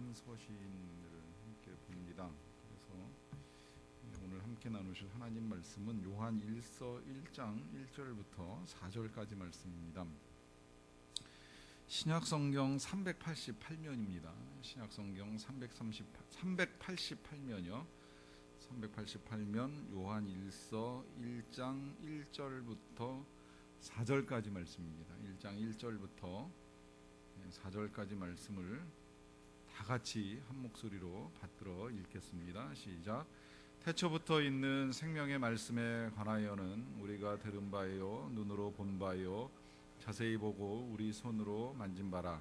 요한 서신을 함께 봅니다. 그래서 오늘 함께 나누실 하나님 말씀은 요한 1서 1장 1절부터 4절까지 말씀입니다. 신약성경 388면입니다. 신약성경 388면이요. 388면 요한 1서 1장 1절부터 4절까지 말씀입니다. 1장 1절부터 4절까지 말씀을 다 같이 한 목소리로 받들어 읽겠습니다. 시작. 태초부터 있는 생명의 말씀에 관하여는 우리가 들은 바요 눈으로 본 바요 자세히 보고 우리 손으로 만진 바라.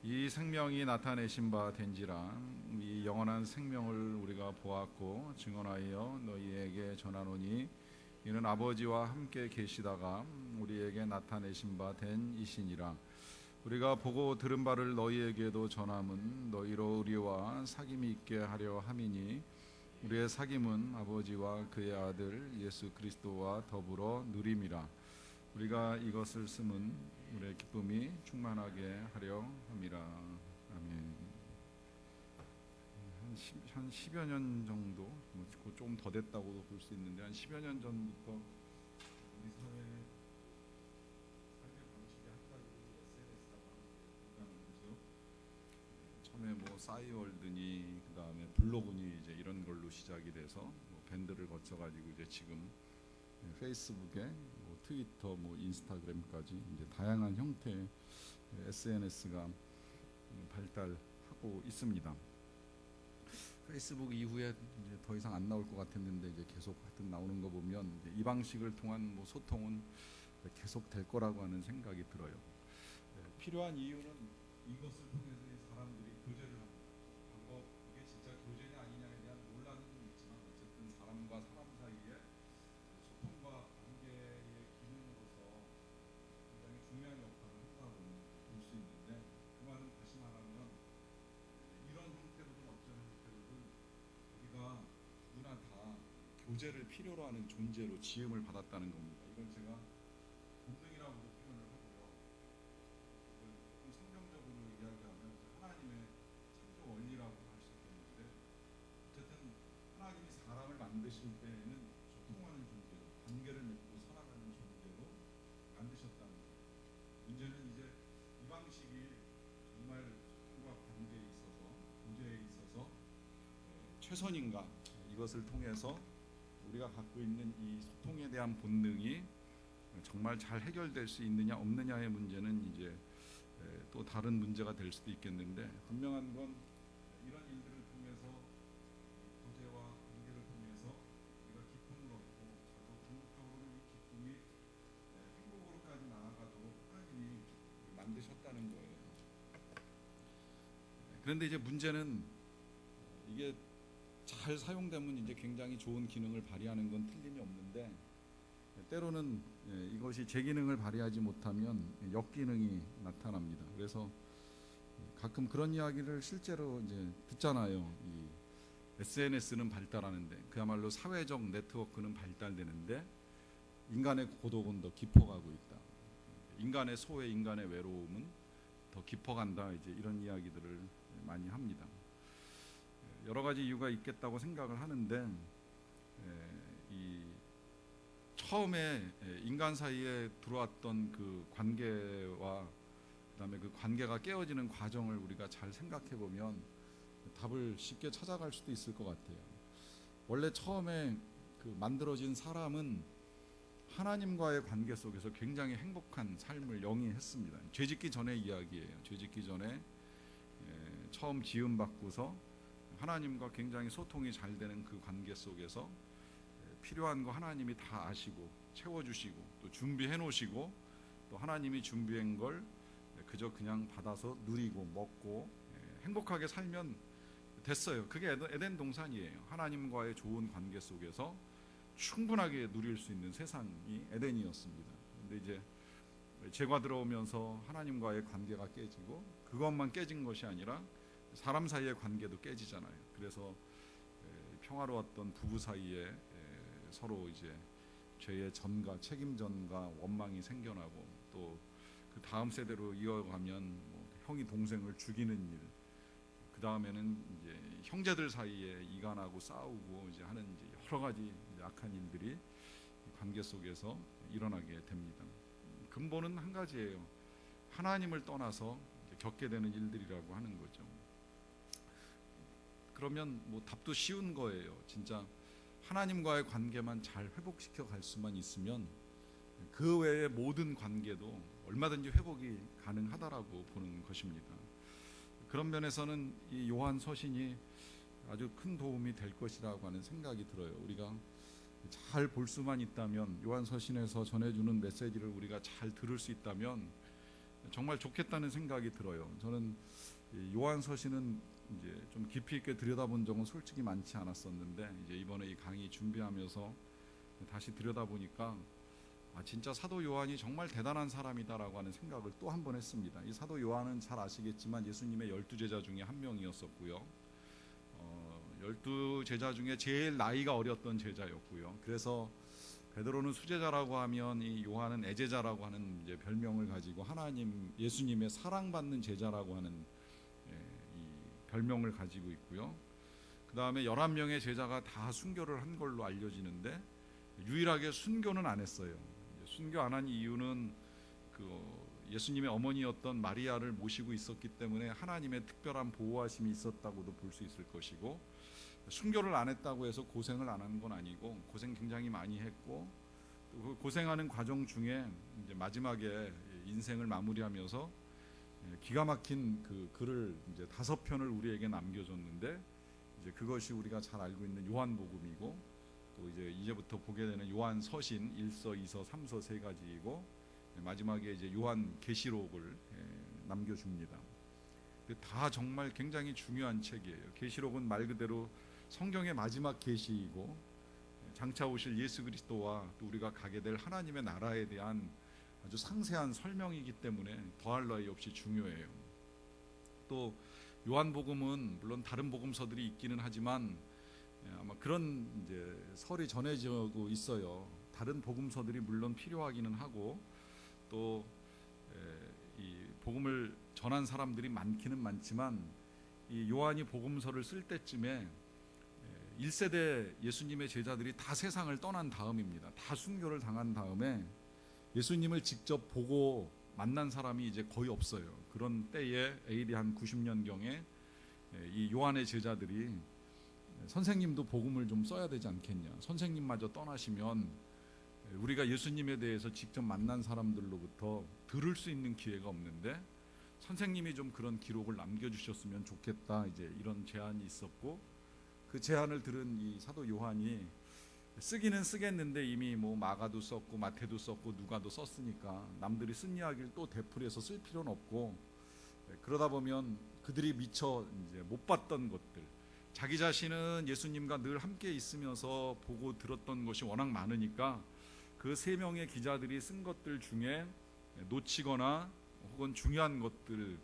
이 생명이 나타내신 바 된지라. 이 영원한 생명을 우리가 보았고 증언하여 너희에게 전하노니 이는 아버지와 함께 계시다가 우리에게 나타내신 바 된 이시니라. 우리가 보고 들은 바를 너희에게도 전함은 너희로 우리와 사귐이 있게 하려 함이니 우리의 사귐은 아버지와 그의 아들 예수 그리스도와 더불어 누림이라. 우리가 이것을 쓰면 우리의 기쁨이 충만하게 하려 함이라. 아멘. 한 10여 년 정도, 조금 더 됐다고 볼 수 있는데 한 10여 년 전부터 우리 사회 삶의 방식이 한 가지 SNS라고 하는 거죠. 처음에 뭐 싸이월드니 그 다음에 블로그니 이제 이런 걸로 시작이 돼서 뭐 밴드를 거쳐가지고 이제 지금 페이스북에 뭐 트위터, 뭐 인스타그램까지 이제 다양한 형태의 SNS가 발달하고 있습니다. 페이스북 이후에 이제 더 이상 안 나올 것 같았는데 이제 계속 하여튼 나오는 거 보면 이제 이 방식을 통한 뭐 소통은 계속 될 거라고 하는 생각이 들어요. 필요한 이유는 이것을 통해서 사람들이 교제를 합니다. 방법 이게 진짜 교제냐 아니냐에 대한 논란은 좀 있지만 어쨌든 사람과 사람 사이에 소통과 관계의 기능으로서 굉장히 중요한 역할을 한다고 볼 수 있는데, 그 말은 다시 말하면 이런 형태로든 어떤 형태로든 우리가 누구나 다 교제를 필요로 하는 존재로 지음을 받았다는 겁니다. 이건 제가 본능이라고도 표현을 하고요. 이걸 조금 성경적으로 이야기하면 하나님의 창조 원리라고 할 수 있겠는데, 어쨌든 하나님이 사람을 만드실 때에는 소통하는 존재로, 관계를 맺고 살아가는 존재로 만드셨다는 거예요. 문제는 이제 이 방식이 정말 소통과 관계에 있어서, 교제에 있어서 최선인가, 이것을 통해서 우리가 갖고 있는 이 소통에 대한 본능이 정말 잘 해결될 수 있느냐 없느냐의 문제는 이제 또 다른 문제가 될 수도 있겠는데, 분명한 건 이런 일들을 통해서 교제와 관계를 통해서 우리가 기쁨을 얻고 또 궁극적으로는 이 기쁨이 행복으로까지 나아가도록 하나님이 만드셨다는 거예요. 그런데 이제 문제는 이게 잘 사용되면 이제 굉장히 좋은 기능을 발휘하는 건 틀림이 없는데, 때로는 이것이 제 기능을 발휘하지 못하면 역기능이 나타납니다. 그래서 가끔 그런 이야기를 실제로 이제 듣잖아요. 이 SNS는 발달하는데, 그야말로 사회적 네트워크는 발달되는데 인간의 고독은 더 깊어가고 있다. 인간의 소외, 인간의 외로움은 더 깊어간다. 이제 이런 이야기들을 많이 합니다. 여러 가지 이유가 있겠다고 생각을 하는데, 이 처음에 인간 사이에 들어왔던 그 관계와 그다음에 그 관계가 깨어지는 과정을 우리가 잘 생각해 보면 답을 쉽게 찾아갈 수도 있을 것 같아요. 원래 처음에 그 만들어진 사람은 하나님과의 관계 속에서 굉장히 행복한 삶을 영위했습니다. 죄짓기 전의 이야기예요. 죄짓기 전에 처음 지음 받고서 하나님과 굉장히 소통이 잘 되는 그 관계 속에서 필요한 거 하나님이 다 아시고 채워주시고 또 준비해 놓으시고, 또 하나님이 준비한 걸 그저 그냥 받아서 누리고 먹고 행복하게 살면 됐어요. 그게 에덴 동산이에요. 하나님과의 좋은 관계 속에서 충분하게 누릴 수 있는 세상이 에덴이었습니다. 그런데 이제 죄가 들어오면서 하나님과의 관계가 깨지고, 그것만 깨진 것이 아니라 사람 사이의 관계도 깨지잖아요. 그래서 평화로웠던 부부 사이에 서로 이제 죄의 전가, 책임전가, 원망이 생겨나고, 또 그 다음 세대로 이어가면 뭐 형이 동생을 죽이는 일, 그 그 다음에는 이제 형제들 사이에 이간하고 싸우고 이제 하는 이제 여러 가지 이제 악한 일들이 관계 속에서 일어나게 됩니다. 근본은 한 가지예요. 하나님을 떠나서 겪게 되는 일들이라고 하는 거죠. 그러면 뭐 답도 쉬운 거예요. 진짜 하나님과의 관계만 잘 회복시켜 갈 수만 있으면 그 외의 모든 관계도 얼마든지 회복이 가능하다라고 보는 것입니다. 그런 면에서는 이 요한 서신이 아주 큰 도움이 될 것이라고 하는 생각이 들어요. 우리가 잘 볼 수만 있다면, 요한 서신에서 전해주는 메시지를 우리가 잘 들을 수 있다면 정말 좋겠다는 생각이 들어요. 저는 요한 서신은 이제 좀 깊이 있게 들여다본 적은 솔직히 많지 않았었는데, 이제 이번에 이 강의 준비하면서 다시 들여다보니까 진짜 사도 요한이 정말 대단한 사람이다라고 하는 생각을 또 한 번 했습니다. 이 사도 요한은 잘 아시겠지만 예수님의 12제자 중에 한 명이었었고요. 12제자 중에 제일 나이가 어렸던 제자였고요. 그래서 베드로는 수제자라고 하면 이 요한은 애제자라고 하는 이제 별명을 가지고 예수님의 사랑받는 제자라고 하는 이 별명을 가지고 있고요. 그 다음에 11명의 제자가 다 순교를 한 걸로 알려지는데 유일하게 순교는 안 했어요. 순교 안 한 이유는 예수님의 어머니였던 마리아를 모시고 있었기 때문에 하나님의 특별한 보호하심이 있었다고도 볼 수 있을 것이고, 순교를 안 했다고 해서 고생을 안 한 건 아니고 고생 굉장히 많이 했고, 또 그 고생하는 과정 중에 이제 마지막에 인생을 마무리하면서 기가 막힌 그 글을 이제 5편을 우리에게 남겨줬는데, 이제 그것이 우리가 잘 알고 있는 요한복음이고, 또 이제부터 보게 되는 요한 서신 1서, 2서, 3서 세 가지이고, 마지막에 이제 요한 계시록을 남겨줍니다. 다 정말 굉장히 중요한 책이에요. 계시록은 말 그대로 성경의 마지막 계시이고, 장차 오실 예수 그리스도와 또 우리가 가게 될 하나님의 나라에 대한 아주 상세한 설명이기 때문에 더할 나위 없이 중요해요. 또 요한복음은 물론 다른 복음서들이 있기는 하지만 아마 그런 이제 설이 전해지고 있어요. 다른 복음서들이 물론 필요하기는 하고, 또 이 복음을 전한 사람들이 많기는 많지만 이 요한이 복음서를 쓸 때쯤에 1세대 예수님의 제자들이 다 세상을 떠난 다음입니다. 다 순교를 당한 다음에 예수님을 직접 보고 만난 사람이 이제 거의 없어요. 그런 때에 AD 한 90년경에 이 요한의 제자들이 선생님도 복음을 좀 써야 되지 않겠냐, 선생님마저 떠나시면 우리가 예수님에 대해서 직접 만난 사람들로부터 들을 수 있는 기회가 없는데 선생님이 좀 그런 기록을 남겨주셨으면 좋겠다, 이제 이런 제안이 있었고, 그 제안을 들은 이 사도 요한이 쓰기는 쓰겠는데 이미 뭐 마가도 썼고 마태도 썼고 누가도 썼으니까 남들이 쓴 이야기를 또 되풀이해서 쓸 필요는 없고, 그러다 보면 그들이 미처 이제 못 봤던 것들, 자기 자신은 예수님과 늘 함께 있으면서 보고 들었던 것이 워낙 많으니까 그 3명의 기자들이 쓴 것들 중에 놓치거나 혹은 중요한 것들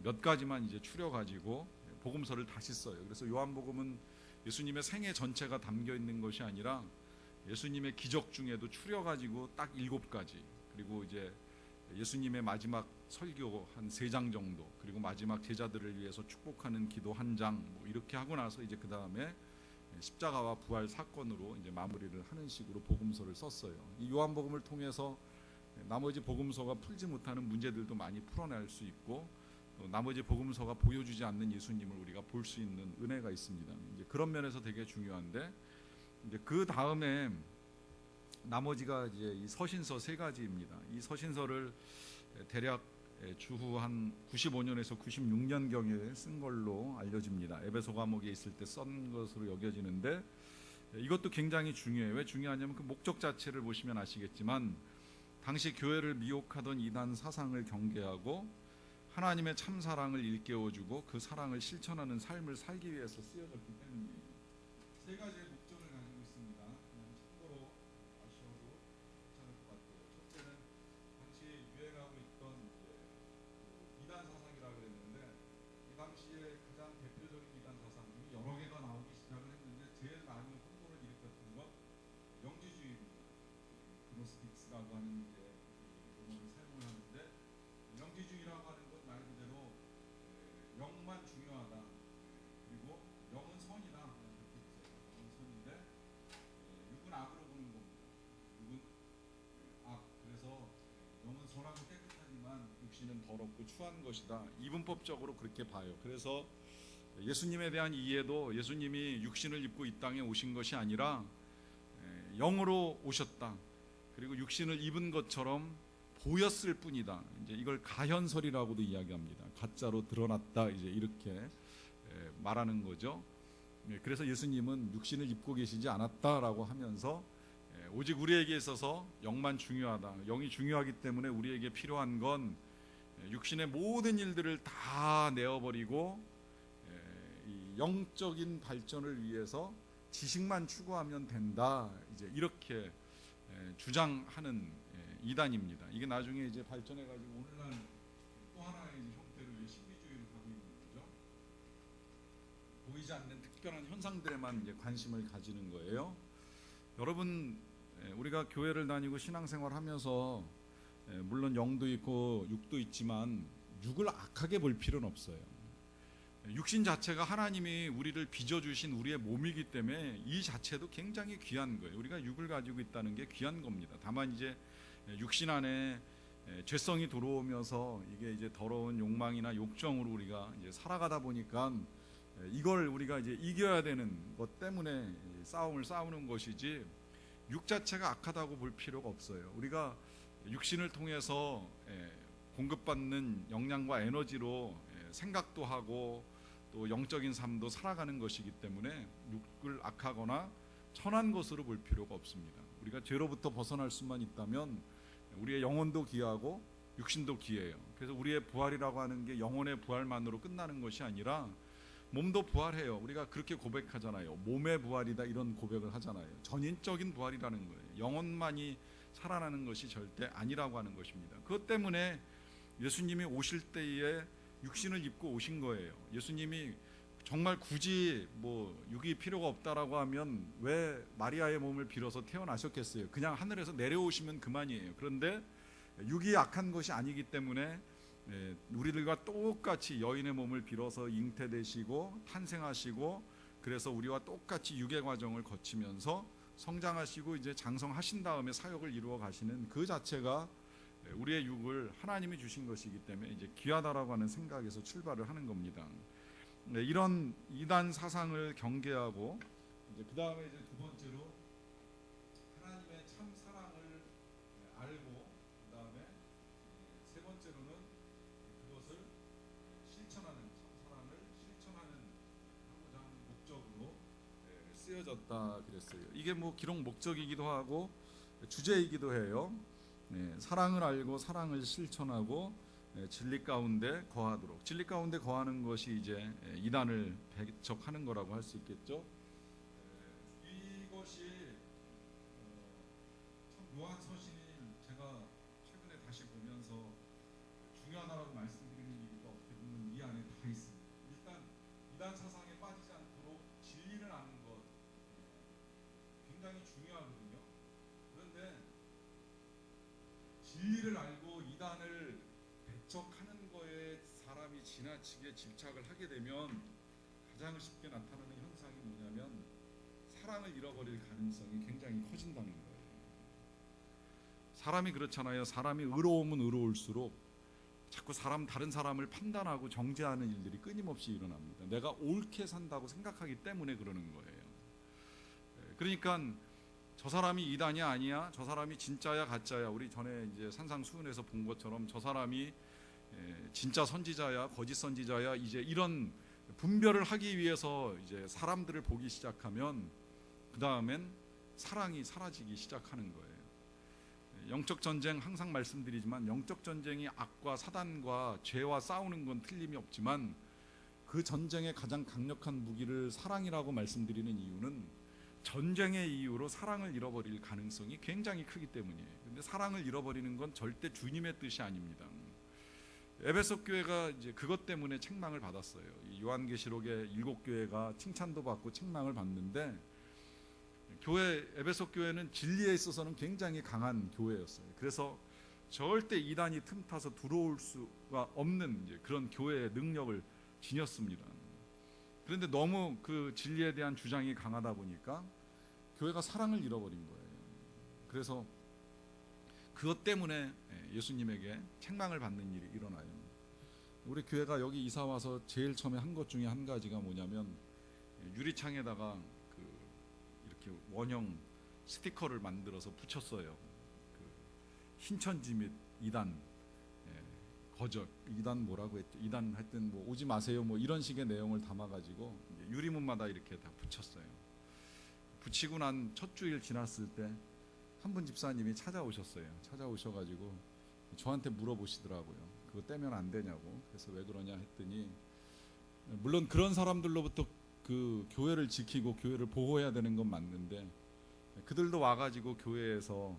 몇 가지만 이제 추려가지고 복음서를 다시 써요. 그래서 요한복음은 예수님의 생애 전체가 담겨 있는 것이 아니라 예수님의 기적 중에도 추려가지고 딱 7가지, 그리고 이제 예수님의 마지막 설교 한 3장 정도, 그리고 마지막 제자들을 위해서 축복하는 기도 1장, 뭐 이렇게 하고 나서 이제 그 다음에 십자가와 부활 사건으로 이제 마무리를 하는 식으로 복음서를 썼어요. 이 요한복음을 통해서 나머지 복음서가 풀지 못하는 문제들도 많이 풀어낼 수 있고, 또 나머지 복음서가 보여주지 않는 예수님을 우리가 볼 수 있는 은혜가 있습니다. 이제 그런 면에서 되게 중요한데, 이제 그 다음에 나머지가 이제 이 서신서 3가지입니다. 이 서신서를 대략 주후 한 95년에서 96년경에 쓴 걸로 알려집니다. 에베소 감옥에 있을 때 쓴 것으로 여겨지는데, 이것도 굉장히 중요해요. 왜 중요하냐면 그 목적 자체를 보시면 아시겠지만 당시 교회를 미혹하던 이단 사상을 경계하고 하나님의 참 사랑을 일깨워주고 그 사랑을 실천하는 삶을 살기 위해서 쓰여졌기 때문이에요. 3가지의 목적을 가지고 있습니다. 그냥 참고로 아셔도 괜찮을 것 같아요. 첫째는 당시 유행하고 있던 이단 사상이라고 그랬는데, 이 당시에 가장 대표적인 이단 사상 중에 여러 개가 나오기 시작을 했는데 제일 많은 혼돈을 일으켰던 건 영지주의입니다. 그노스틱스라고 하는 이제 용어를 사용을 하는데, 영지주의라고 하는 건 말 그대로 영만 중요하다, 더럽고 추한 것이다. 이분법적으로 그렇게 봐요. 그래서 예수님에 대한 이해도 예수님이 육신을 입고 이 땅에 오신 것이 아니라 영으로 오셨다. 그리고 육신을 입은 것처럼 보였을 뿐이다. 이제 이걸 가현설이라고도 이야기합니다. 가짜로 드러났다. 이제 이렇게 말하는 거죠. 그래서 예수님은 육신을 입고 계시지 않았다라고 하면서 오직 우리에게 있어서 영만 중요하다. 영이 중요하기 때문에 우리에게 필요한 건 육신의 모든 일들을 다 내어버리고 이 영적인 발전을 위해서 지식만 추구하면 된다. 이제 이렇게 주장하는 이단입니다. 이게 나중에 이제 발전해가지고 오늘날 또 하나의 형태로 신비주의를 가고 있는 거죠. 보이지 않는 특별한 현상들에만 이제 관심을 가지는 거예요. 여러분, 우리가 교회를 다니고 신앙생활하면서 물론 영도 있고 육도 있지만 육을 악하게 볼 필요는 없어요. 육신 자체가 하나님이 우리를 빚어주신 우리의 몸이기 때문에 이 자체도 굉장히 귀한 거예요. 우리가 육을 가지고 있다는 게 귀한 겁니다. 다만 이제 육신 안에 죄성이 들어오면서 이게 이제 더러운 욕망이나 욕정으로 우리가 이제 살아가다 보니까 이걸 우리가 이제 이겨야 되는 것 때문에 싸움을 싸우는 것이지 육 자체가 악하다고 볼 필요가 없어요. 우리가 육신을 통해서 공급받는 영양과 에너지로 생각도 하고 또 영적인 삶도 살아가는 것이기 때문에 육을 악하거나 천한 것으로 볼 필요가 없습니다. 우리가 죄로부터 벗어날 수만 있다면 우리의 영혼도 귀하고 육신도 귀해요. 그래서 우리의 부활이라고 하는 게 영혼의 부활만으로 끝나는 것이 아니라 몸도 부활해요. 우리가 그렇게 고백하잖아요. 몸의 부활이다 이런 고백을 하잖아요. 전인적인 부활이라는 거예요. 영혼만이 살아나는 것이 절대 아니라고 하는 것입니다. 그것 때문에 예수님이 오실 때에 육신을 입고 오신 거예요. 예수님이 정말 굳이 뭐 육이 필요가 없다라고 하면 왜 마리아의 몸을 빌어서 태어나셨겠어요? 그냥 하늘에서 내려오시면 그만이에요. 그런데 육이 악한 것이 아니기 때문에 우리들과 똑같이 여인의 몸을 빌어서 잉태되시고 탄생하시고 그래서 우리와 똑같이 육의 과정을 거치면서 성장하시고 이제 장성하신 다음에 사역을 이루어 가시는 그 자체가 우리의 육을 하나님이 주신 것이기 때문에 이제 귀하다라고 하는 생각에서 출발을 하는 겁니다. 이런 이단 사상을 경계하고 이제 그 다음에 이제 두 번째로 하나님의 참 사랑을 알고 그 다음에 세 번째로는 그것을 실천하는 참 사랑을 실천하는 하고자 하는 목적으로 쓰여졌다 그랬어요. 이게 뭐 기록 목적이기도 하고 주제이기도 해요. 사랑을 알고 사랑을 실천하고 진리 가운데 거하도록. 진리 가운데 거하는 것이 이제 이단을 배척하는 거라고 할 수 있겠죠. 이것이 참 묘한 서신이 제가 최근에 다시 보면서 중요하다라고 말씀드리는 이유가 어떻게 보면 이 안에 다 있습니다. 일단 이단 사상에 빠지지 않도록 진리를 아는 것 굉장히 중요하거든요. 그런데 진리를 알고 이단을 배척하는 거에 사람이 지나치게 집착을 하게 되면 가장 쉽게 나타나는 현상이 뭐냐면 사랑을 잃어버릴 가능성이 굉장히 커진다는 거예요. 사람이 그렇잖아요. 사람이 의로우면 의로울수록 자꾸 다른 사람을 판단하고 정죄하는 일들이 끊임없이 일어납니다. 내가 옳게 산다고 생각하기 때문에 그러는 거예요. 그러니까 저 사람이 이단이 아니야, 저 사람이 진짜야 가짜야. 우리 전에 이제 산상수훈에서 본 것처럼 저 사람이 진짜 선지자야 거짓 선지자야 이제 이런 분별을 하기 위해서 이제 사람들을 보기 시작하면 그 다음엔 사랑이 사라지기 시작하는 거예요. 영적 전쟁 항상 말씀드리지만 영적 전쟁이 악과 사단과 죄와 싸우는 건 틀림이 없지만 그 전쟁의 가장 강력한 무기를 사랑이라고 말씀드리는 이유는 전쟁의 이유로 사랑을 잃어버릴 가능성이 굉장히 크기 때문이에요. 근데 사랑을 잃어버리는 건 절대 주님의 뜻이 아닙니다. 에베소 교회가 이제 그것 때문에 책망을 받았어요. 이 요한계시록의 7교회가 칭찬도 받고 책망을 받는데 에베소 교회는 진리에 있어서는 굉장히 강한 교회였어요. 그래서 절대 이단이 틈타서 들어올 수가 없는 이제 그런 교회의 능력을 지녔습니다. 그런데 너무 그 진리에 대한 주장이 강하다 보니까 교회가 사랑을 잃어버린 거예요. 그래서 그것 때문에 예수님에게 책망을 받는 일이 일어나요. 우리 교회가 여기 이사 와서 제일 처음에 한 것 중에 한 가지가 뭐냐면 유리창에다가 그 이렇게 원형 스티커를 만들어서 붙였어요. 그 신천지 및 이단 거절, 이단 뭐라고 했죠? 이단 하여튼 뭐 오지 마세요 뭐 이런 식의 내용을 담아가지고 유리문마다 이렇게 다 붙였어요. 붙이고 난 첫 주일 지났을 때 한 분 집사님이 찾아오셨어요. 찾아오셔가지고 저한테 물어보시더라고요. 그거 떼면 안 되냐고. 그래서 왜 그러냐 했더니 물론 그런 사람들로부터 그 교회를 지키고 교회를 보호해야 되는 건 맞는데 그들도 와가지고 교회에서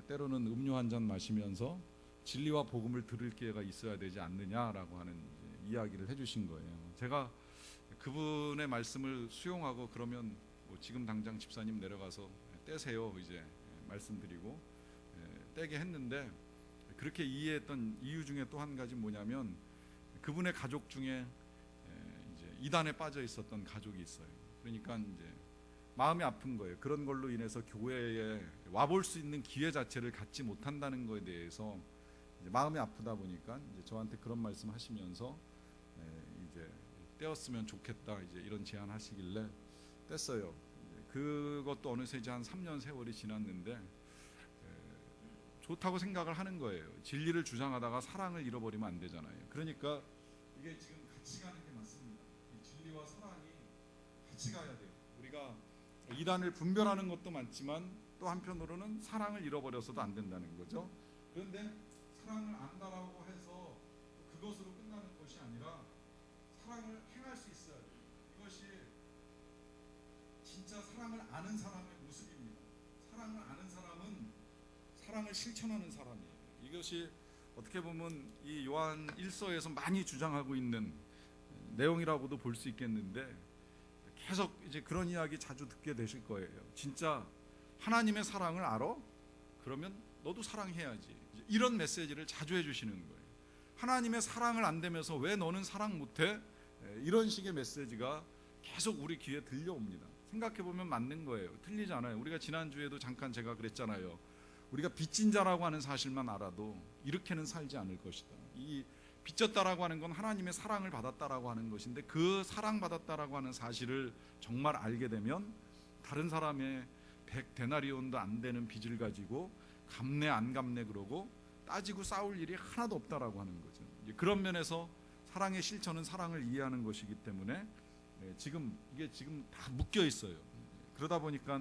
때로는 음료 한 잔 마시면서 진리와 복음을 들을 기회가 있어야 되지 않느냐라고 하는 이야기를 해주신 거예요. 제가 그분의 말씀을 수용하고 그러면 뭐 지금 당장 집사님 내려가서 떼세요 이제 말씀드리고 떼게 했는데 그렇게 이해했던 이유 중에 또 한 가지 뭐냐면 그분의 가족 중에 이제 이단에 빠져 있었던 가족이 있어요. 그러니까 이제 마음이 아픈 거예요. 그런 걸로 인해서 교회에 와볼 수 있는 기회 자체를 갖지 못한다는 거에 대해서 이제 마음이 아프다 보니까 이제 저한테 그런 말씀하시면서 이제 떼었으면 좋겠다 이제 이런 제안하시길래 뗐어요. 그것도 어느새 이제 한 3년 세월이 지났는데 좋다고 생각을 하는 거예요. 진리를 주장하다가 사랑을 잃어버리면 안 되잖아요. 그러니까 이게 지금 같이 가는 게 맞습니다. 진리와 사랑이 같이 가야 돼요. 우리가 이단을 분별하는 것도 많지만 또 한편으로는 사랑을 잃어버려서도 안 된다는 거죠. 그런데 사랑을 안다라고 해서 그것으로 끝나는 것이 아니라 사랑을 행할 수 있어야 돼요. 이것이 진짜 사랑을 아는 사람의 모습입니다. 사랑을 아는 사람은 사랑을 실천하는 사람이에요. 이것이 어떻게 보면 이 요한 1서에서 많이 주장하고 있는 내용이라고도 볼 수 있겠는데 계속 이제 그런 이야기 자주 듣게 되실 거예요. 진짜 하나님의 사랑을 알아? 그러면 너도 사랑해야지. 이런 메시지를 자주 해주시는 거예요. 하나님의 사랑을 안되면서 왜 너는 사랑 못해? 이런 식의 메시지가 계속 우리 귀에 들려옵니다. 생각해보면 맞는 거예요. 틀리지 않아요. 우리가 지난주에도 잠깐 제가 그랬잖아요. 우리가 빚진 자라고 하는 사실만 알아도 이렇게는 살지 않을 것이다. 이 빚졌다라고 하는 건 하나님의 사랑을 받았다라고 하는 것인데 그 사랑받았다라고 하는 사실을 정말 알게 되면 다른 사람의 100데나리온도 안 되는 빚을 가지고 갚네 안 갚네 그러고 따지고 싸울 일이 하나도 없다라고 하는 거죠. 그런 면에서 사랑의 실천은 사랑을 이해하는 것이기 때문에 지금 이게 지금 다 묶여 있어요. 그러다 보니까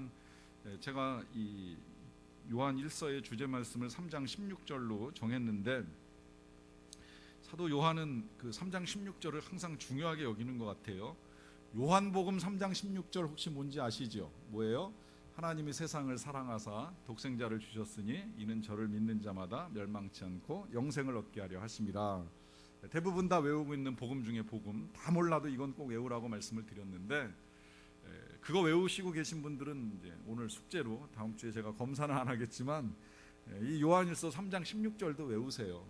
제가 이 요한 1서의 주제 말씀을 3장 16절로 정했는데 사도 요한은 그 3장 16절을 항상 중요하게 여기는 것 같아요. 요한복음 3장 16절 혹시 뭔지 아시죠? 뭐예요? 하나님이 세상을 사랑하사 독생자를 주셨으니 이는 저를 믿는 자마다 멸망치 않고 영생을 얻게 하려 하심이라. 대부분 다 외우고 있는 복음 중에 복음, 다 몰라도 이건 꼭 외우라고 말씀을 드렸는데 그거 외우시고 계신 분들은 이제 오늘 숙제로 다음 주에 제가 검사는 안 하겠지만 이 요한일서 3장 16절도 외우세요.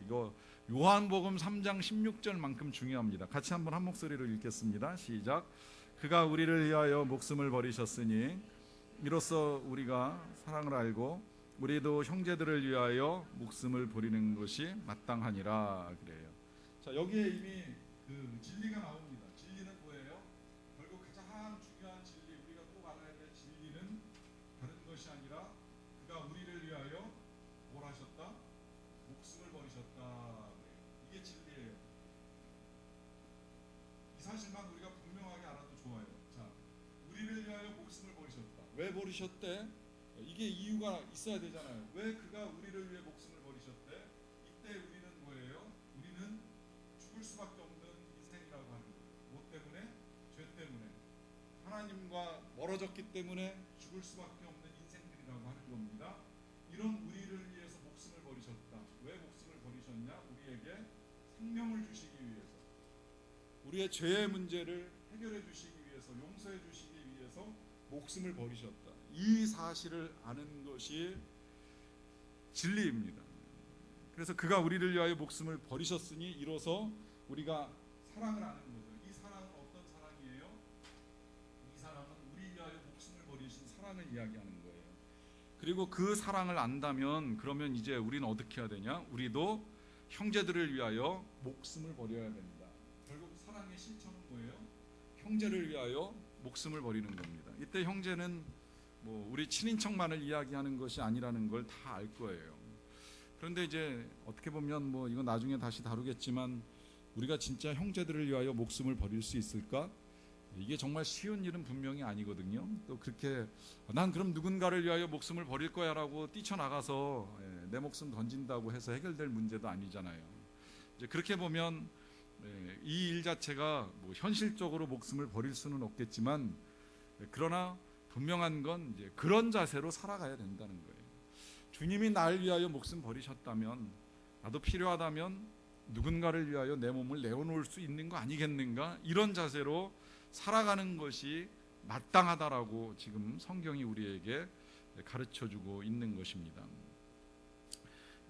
이거 요한복음 3장 16절만큼 중요합니다. 같이 한번 한 목소리로 읽겠습니다. 시작. 그가 우리를 위하여 목숨을 버리셨으니 이로써 우리가 사랑을 알고 우리도 형제들을 위하여 목숨을 버리는 것이 마땅하니라 그래요. 자, 여기에 이미 그 진리가 나옵니다. 진리는 뭐예요? 결국 가장 중요한 진리, 우리가 꼭 알아야 될 진리는 다른 것이 아니라 그가 우리를 위하여 뭘 하셨다? 목숨을 버리셨다. 이게 진리예요. 이 사실만 우리가 분명하게 알아도 좋아요. 자, 우리를 위하여 목숨을 버리셨다. 왜 버리셨대? 이게 이유가 있어야 되잖아요. 왜 그가 우리를 위해 목숨을 버리셨대? 이때 우리는 뭐예요? 우리는 죽을 수밖에 없는 인생이라고 하는 거예요. 뭐 때문에? 죄 때문에. 하나님과 멀어졌기 때문에 죽을 수밖에 없는 인생들이라고 하는 겁니다. 이런 우리를 위해서 목숨을 버리셨다. 왜 목숨을 버리셨냐? 우리에게 생명을 주시기 위해서, 우리의 죄의 문제를 해결해 주시기 위해서, 용서해 주시기 위해서 목숨을 버리셨다. 이 사실을 아는 것이 진리입니다. 그래서 그가 우리를 위하여 목숨을 버리셨으니 이로써 우리가 사랑을 아는 거죠. 이 사랑은 어떤 사랑이에요? 이 사랑은 우리 위하여 목숨을 버리신 사랑을 이야기하는 거예요. 그리고 그 사랑을 안다면 그러면 이제 우리는 어떻게 해야 되냐? 우리도 형제들을 위하여 목숨을 버려야 된다. 결국 사랑의 실천은 뭐예요? 형제를 위하여 목숨을 버리는 겁니다. 이때 형제는 뭐 우리 친인척만을 이야기하는 것이 아니라는 걸 다 알 거예요. 그런데 이제 어떻게 보면 뭐 이건 나중에 다시 다루겠지만 우리가 진짜 형제들을 위하여 목숨을 버릴 수 있을까? 이게 정말 쉬운 일은 분명히 아니거든요. 또 그렇게 난 그럼 누군가를 위하여 목숨을 버릴 거야라고 뛰쳐나가서 내 목숨 던진다고 해서 해결될 문제도 아니잖아요. 이제 그렇게 보면 이 일 자체가 뭐 현실적으로 목숨을 버릴 수는 없겠지만 그러나 분명한 건 이제 그런 자세로 살아가야 된다는 거예요. 주님이 나를 위하여 목숨 버리셨다면 나도 필요하다면 누군가를 위하여 내 몸을 내어놓을 수 있는 거 아니겠는가? 이런 자세로 살아가는 것이 마땅하다라고 지금 성경이 우리에게 가르쳐주고 있는 것입니다.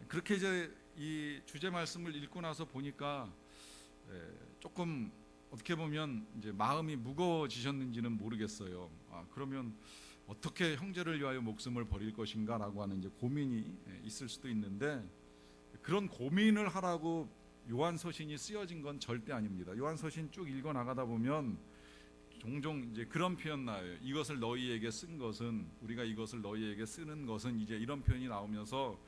그렇게 이제 이 주제 말씀을 읽고 나서 보니까 조금 어떻게 보면 이제 마음이 무거워지셨는지는 모르겠어요. 그러면 어떻게 형제를 위하여 목숨을 버릴 것인가라고 하는 이제 고민이 있을 수도 있는데 그런 고민을 하라고 요한서신이 쓰여진 건 절대 아닙니다. 요한서신 쭉 읽어 나가다 보면 종종 이제 그런 표현 나와요. 이것을 너희에게 쓴 것은 우리가 이것을 너희에게 쓰는 것은 이제 이런 표현이 나오면서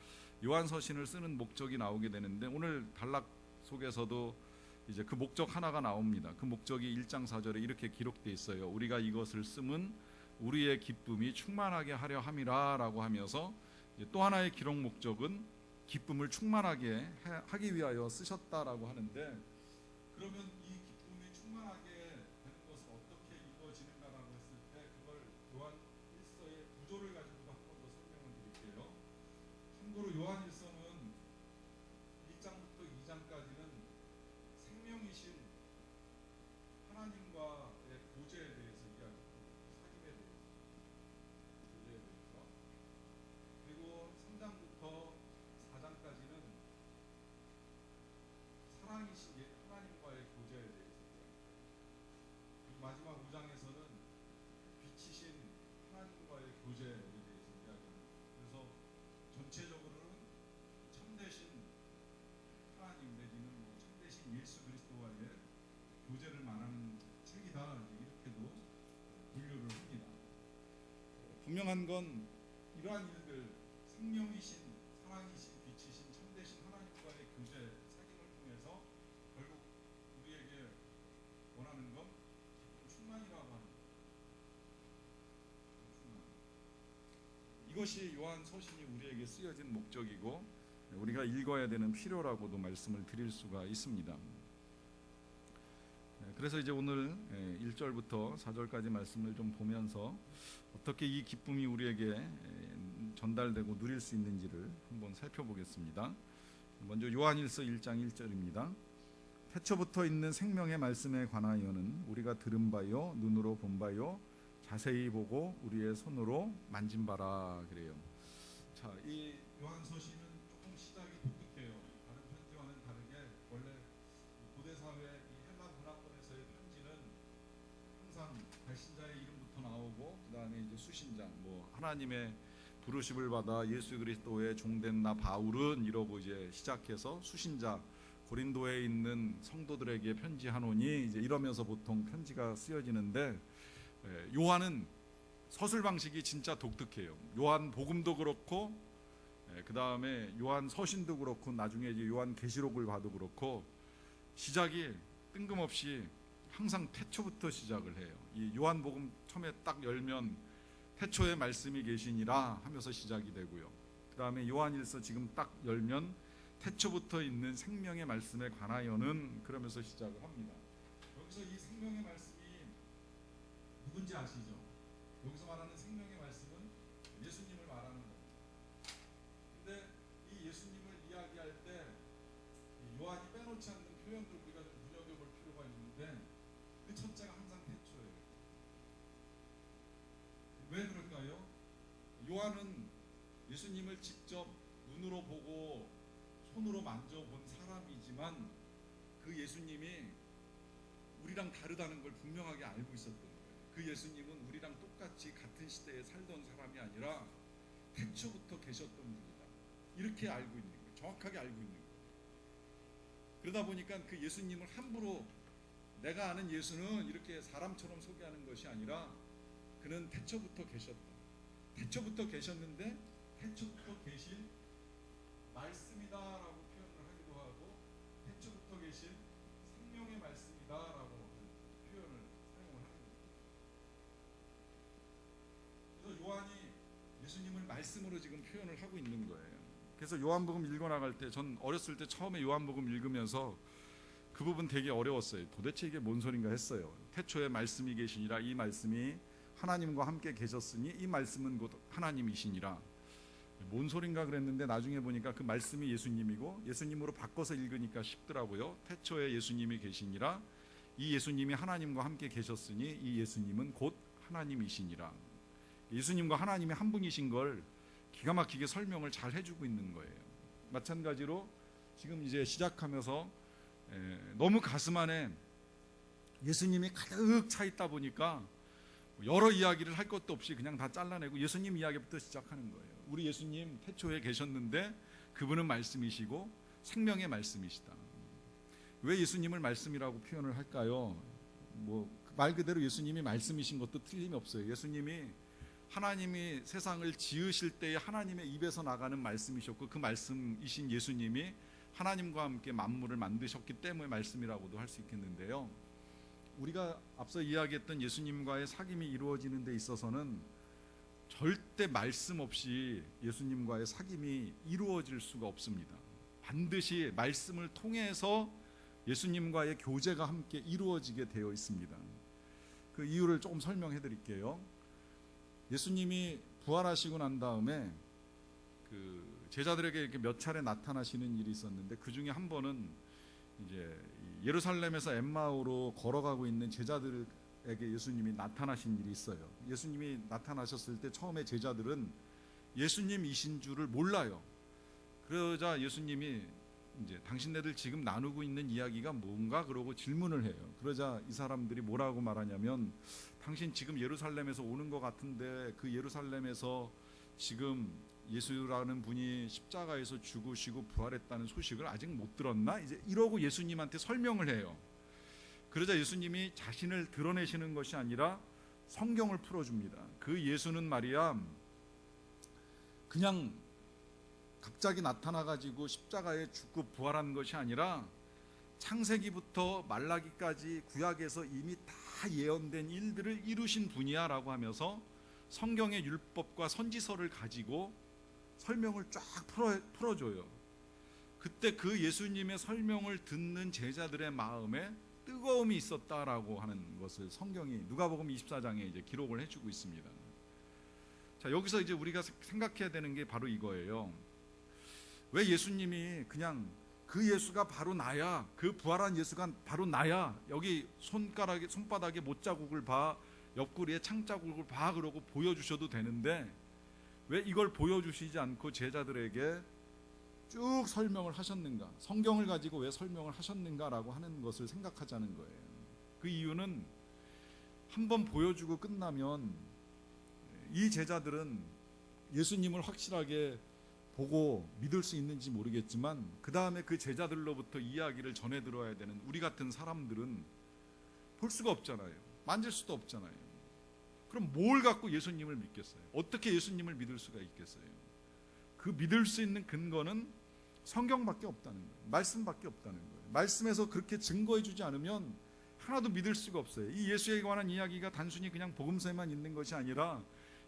요한서신을 쓰는 목적이 나오게 되는데 오늘 단락 속에서도 이제 그 목적 하나가 나옵니다. 그 목적이 1장 4절에 이렇게 기록되어 있어요. 우리가 이것을 쓰면 우리의 기쁨이 충만하게 하려 함이라라고 하면서 또 하나의 기록 목적은 기쁨을 충만하게 하기 위하여 쓰셨다라고 하는데 그러면 이 기쁨이 충만하게 되는 것은 어떻게 이루어지는가라고 했을 때 그걸 요한 1서의 구조를 가지고도 한 번 더 설명을 드릴게요. 참고로 요한 1서는 1장부터 2장까지는 생명이신 하나님과의 교제에 대해서 이야기합니다. 사귐에 대해서, 교제에 대해서. 그리고 3장부터 4장까지는 사랑이신 하나님과의 교제에 대해서 이야기합니다. 마지막 5장에서는 빛이신 하나님과의 교제에 대해서 이야기합니다. 그래서 전체적으로는 참되신 하나님 내지는 뭐 참되신 예수 그리스도와의 교제를 말하는 책이다 이렇게도 분류를 합니다. 분명한 건 이러한 일들 생명이신 사랑이신 빛이신 참되신 하나님과의 교제 사귐을 통해서 결국 우리에게 원하는 건 기쁨 충만이라고 하는 충만. 이것이 요한 서신이 우리에게 쓰여진 목적이고 우리가 읽어야 되는 필요라고도 말씀을 드릴 수가 있습니다. 그래서 이제 오늘 1절부터 4절까지 말씀을 좀 보면서 어떻게 이 기쁨이 우리에게 전달되고 누릴 수 있는지를 한번 살펴보겠습니다. 먼저 요한일서 1장 1절입니다. 태초부터 있는 생명의 말씀에 관하여는 우리가 들은 바요 눈으로 본 바요 자세히 보고 우리의 손으로 만진 바라 그래요. 자, 이 요한서신은 조금 시작이 독특해요. 다른 편지와는 다르게 원래 고대 사회 이 헬라 문화권에서의 편지는 항상 발신자의 이름부터 나오고 그 다음에 이제 수신자, 뭐 하나님의 부르심을 받아 예수 그리스도의 종된 나 바울은 이러고 이제 시작해서 수신자 고린도에 있는 성도들에게 편지하노니 이제 이러면서 보통 편지가 쓰여지는데 요한은 서술 방식이 진짜 독특해요. 요한 복음도 그렇고 그 다음에 요한 서신도 그렇고 나중에 이제 요한 계시록을 봐도 그렇고 시작이 뜬금없이 항상 태초부터 시작을 해요. 이 요한복음 처음에 딱 열면 태초에 말씀이 계시니라 하면서 시작이 되고요. 그 다음에 요한일서 지금 딱 열면 태초부터 있는 생명의 말씀에 관하여는 그러면서 시작을 합니다. 여기서 이 생명의 말씀이 누군지 아시죠? 여기서 말하는 생명의 말씀은 예수님을 말하는 겁니다. 근데 이 예수님을 이야기할 때 요한이 빼놓지 않는 표현들 우리가 좀 눈여겨볼 필요가 있는데 그 첫째가 항상 태초예요. 왜 그럴까요? 요한은 예수님을 직접 눈으로 보고 손으로 만져본 사람이지만 그 예수님이 우리랑 다르다는 걸 분명하게 알고 있었던 거예요. 그 예수님은 우리랑 똑같이 같은 시대에 살던 사람이 아니라 태초부터 계셨던 분이다. 이렇게 알고 있는 거예요. 정확하게 알고 있는 거예요. 그러다 보니까 그 예수님을 함부로 내가 아는 예수는 이렇게 사람처럼 소개하는 것이 아니라 그는 태초부터 계셨다. 태초부터 계셨는데 태초부터 계신 말씀이다라고 표현을 하기도 하고 태초부터 계신 생명의 말씀이다라고 표현을 사용을 하는 겁니다. 그래서 요한이 예수님을 말씀으로 지금 표현을 하고 있는 거예요. 그래서 요한복음 읽어 나갈 때 전 어렸을 때 처음에 요한복음 읽으면서 그 부분 되게 어려웠어요. 도대체 이게 뭔 소린가 했어요. 태초에 말씀이 계시니라 이 말씀이 하나님과 함께 계셨으니 이 말씀은 곧 하나님이시니라. 뭔 소린가 그랬는데 나중에 보니까 그 말씀이 예수님이고 예수님으로 바꿔서 읽으니까 쉽더라고요. 태초에 예수님이 계시니라 이 예수님이 하나님과 함께 계셨으니 이 예수님은 곧 하나님이시니라. 예수님과 하나님이 한 분이신 걸 기가 막히게 설명을 잘 해주고 있는 거예요. 마찬가지로 지금 이제 시작하면서 너무 가슴 안에 예수님이 가득 차 있다 보니까 여러 이야기를 할 것도 없이 그냥 다 잘라내고 예수님 이야기부터 시작하는 거예요. 우리 예수님 태초에 계셨는데 그분은 말씀이시고 생명의 말씀이시다. 왜 예수님을 말씀이라고 표현을 할까요? 말 그대로 예수님이 말씀이신 것도 틀림이 없어요. 예수님이 하나님이 세상을 지으실 때에 하나님의 입에서 나가는 말씀이셨고 그 말씀이신 예수님이 하나님과 함께 만물을 만드셨기 때문에 말씀이라고도 할 수 있겠는데요. 우리가 앞서 이야기했던 예수님과의 사귐이 이루어지는 데 있어서는 절대 말씀 없이 예수님과의 사귐이 이루어질 수가 없습니다. 반드시 말씀을 통해서 예수님과의 교제가 함께 이루어지게 되어 있습니다. 그 이유를 조금 설명해 드릴게요. 예수님이 부활하시고 난 다음에 그 제자들에게 이렇게 몇 차례 나타나시는 일이 있었는데 그 중에 한 번은 이제 예루살렘에서 엠마오로 걸어가고 있는 제자들에게 예수님이 나타나신 일이 있어요. 예수님이 나타나셨을 때 처음에 제자들은 예수님이신 줄을 몰라요. 그러자 예수님이 이제 당신네들 지금 나누고 있는 이야기가 뭔가 그러고 질문을 해요. 그러자 이 사람들이 뭐라고 말하냐면 당신 지금 예루살렘에서 오는 것 같은데 그 예루살렘에서 지금 예수라는 분이 십자가에서 죽으시고 부활했다는 소식을 아직 못 들었나? 이제 이러고 예수님한테 설명을 해요. 그러자 예수님이 자신을 드러내시는 것이 아니라 성경을 풀어줍니다. 그 예수는 말이야 그냥 갑자기 나타나가지고 십자가에 죽고 부활한 것이 아니라 창세기부터 말라기까지 구약에서 이미 다 예언된 일들을 이루신 분이야 라고 하면서 성경의 율법과 선지서를 가지고 설명을 쫙 풀어줘요. 그때 그 예수님의 설명을 듣는 제자들의 마음에 뜨거움이 있었다라고 하는 것을 성경이 누가복음 24장에 이제 기록을 해주고 있습니다. 자, 여기서 이제 우리가 생각해야 되는 게 바로 이거예요. 왜 예수님이 그냥 그 예수가 바로 나야, 그 부활한 예수가 바로 나야, 여기 손바닥에 못자국을 봐, 옆구리에 창자국을 봐 그러고 보여주셔도 되는데 왜 이걸 보여주시지 않고 제자들에게 쭉 설명을 하셨는가? 성경을 가지고 왜 설명을 하셨는가라고 하는 것을 생각하자는 거예요. 그 이유는 한번 보여주고 끝나면 이 제자들은 예수님을 확실하게 보고 믿을 수 있는지 모르겠지만 그 다음에 그 제자들로부터 이야기를 전해 들어야 되는 우리 같은 사람들은 볼 수가 없잖아요. 만질 수도 없잖아요. 그럼 뭘 갖고 예수님을 믿겠어요? 어떻게 예수님을 믿을 수가 있겠어요? 그 믿을 수 있는 근거는 성경밖에 없다는 거예요. 말씀밖에 없다는 거예요. 말씀에서 그렇게 증거해 주지 않으면 하나도 믿을 수가 없어요. 이 예수에 관한 이야기가 단순히 그냥 복음서에만 있는 것이 아니라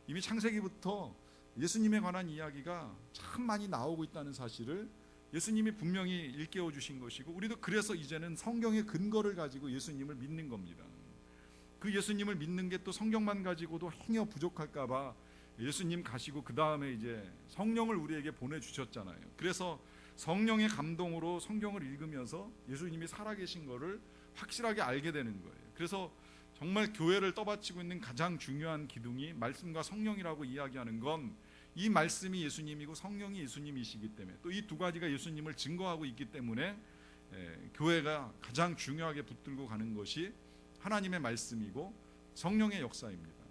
이미 창세기부터 예수님에 관한 이야기가 참 많이 나오고 있다는 사실을 예수님이 분명히 일깨워 주신 것이고 우리도 그래서 이제는 성경의 근거를 가지고 예수님을 믿는 겁니다. 그 예수님을 믿는 게 또 성경만 가지고도 행여 부족할까 봐 예수님 가시고 그 다음에 이제 성령을 우리에게 보내주셨잖아요. 그래서 성령의 감동으로 성경을 읽으면서 예수님이 살아계신 거를 확실하게 알게 되는 거예요. 그래서 정말 교회를 떠받치고 있는 가장 중요한 기둥이 말씀과 성령이라고 이야기하는 건 이 말씀이 예수님이고 성령이 예수님이시기 때문에 또 이 두 가지가 예수님을 증거하고 있기 때문에 교회가 가장 중요하게 붙들고 가는 것이 하나님의 말씀이고 성령의 역사입니다.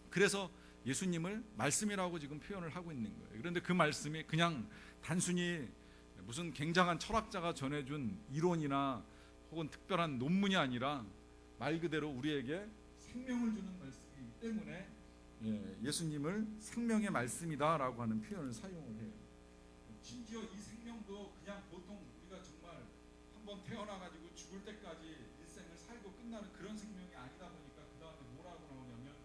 그래서 예수님을 말씀이라고 지금 표현을 하고 있는 거예요. 그런데 그 말씀이 그냥 단순히 무슨 굉장한 철학자가 전해준 이론이나 혹은 특별한 논문이 아니라 말 그대로 우리에게 생명을 주는 말씀이기 때문에 예수님을 생명의 말씀이다라고 하는 표현을 사용을 해요. 심지어 이 생명도 그냥 보통 우리가 정말 한번 태어나가지고 죽을 때까지 일생을 살고 끝나는 그런 생명이 아니다 보니까 그 다음에 뭐라고 나오냐면